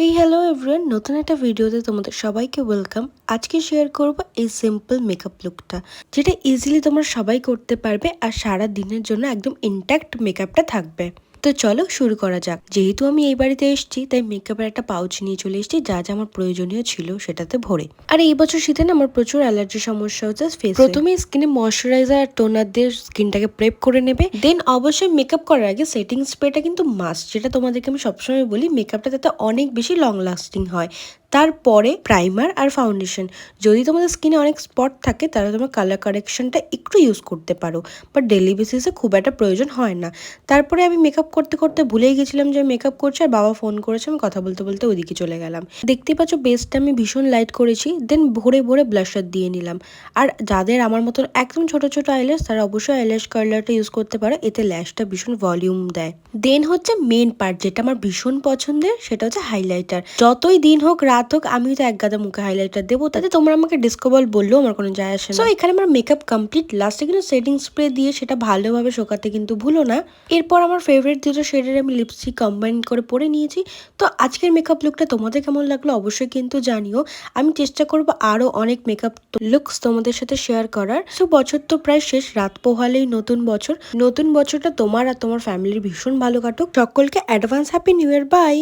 এই hello everyone, নতুন একটা ভিডিওতে তোমাদের সবাইকে ওয়েলকাম। আজকে শেয়ার করব এই সিম্পল মেকআপ লুকটা, যেটা ইজিলি তোমরা সবাই করতে পারবে আর সারা দিনের জন্য একদম ইনট্যাক্ট মেকআপটা থাকবে। তো চলো শুরু করা যাক। যেহেতু আমি এই বাড়িতে এসেছি তাই মেকআপের একটা পাউচ নিয়ে চলে এসেছি, যা যা আমার প্রয়োজনীয় ছিল সেটাতে ভরে। আর এই বছর শীতে না আমার প্রচুর অ্যালার্জির সমস্যা হচ্ছে ফেসে। প্রথমে স্কিনে ময়শ্চারাইজার আর টোনার দিয়ে স্কিনটাকে প্রেপ করে নেবে, দেন অবশ্যই মেকআপ করার আগে সেটিং স্প্রেটা কিন্তু মাস্ট, যেটা তোমাদেরকে আমি সবসময় বলি মেকআপটা যাতে অনেক বেশি লং লাস্টিং হয়। তারপরে প্রাইমার আর ফাউন্ডেশন। যদি তোমাদের স্কিনে অনেক স্পট থাকে তাহলে তোমরা কালার কারেকশনটা একটু ইউজ করতে পারো, বাট ডেলি বেসিসে খুব একটা প্রয়োজন হয় না। তারপরে আমি মেকআপ করতে করতে ভুলেই গেছিলাম যে মেকআপ করছি, আর বাবা ফোন করেছে, আমি কথা বলতে বলতে ওইদিকে চলে গেলাম। দেখতে পাচ্ছ বেসটা আমি ভীষণ লাইট করেছি, দেন ভরে ভরে ব্লাশার দিয়ে নিলাম। আর যাদের আমার মতন একদম ছোট ছোট আইল্যাশ, তারা অবশ্যই আইল্যাশ কার্লারটা ইউজ করতে পারো, এতে ল্যাশটা ভীষণ ভলিউম দেয়। দেন হচ্ছে মেন পার্ট, যেটা আমার ভীষণ পছন্দের, সেটা হচ্ছে হাইলাইটার। যতই দিন হোক রাত হোক আমি তো এক গাদা মুখে হাইলাইটার দেবো, তাতে তোমরা আমাকে ডিসকভার বললেও আমার কোনো যায় আসে না। তো এখানে আমার মেকআপ কমপ্লিট। লাস্টে কিন্তু সেটিং স্প্রে দিয়ে সেটা ভালোভাবে শোকাতে কিন্তু ভুলো না। এরপর আমার ফেভারিট দুটো শেডের আমি লিপস্টিক কম্বাইন করে পরে নিয়েছি। তো আজকের মেকআপ লুকটা তোমাদের কেমন লাগলো অবশ্যই কিন্তু জানিও। আমি চেষ্টা করবো আরো অনেক মেকআপ লুকস তোমাদের সাথে শেয়ার করার। সো বছর তো প্রায় শেষ, রাত পোহালেই নতুন বছর। নতুন বছরটা তোমার আর তোমার ফ্যামিলির ভীষণ ভালো কাটুক। সকলকে advance happy new year. By.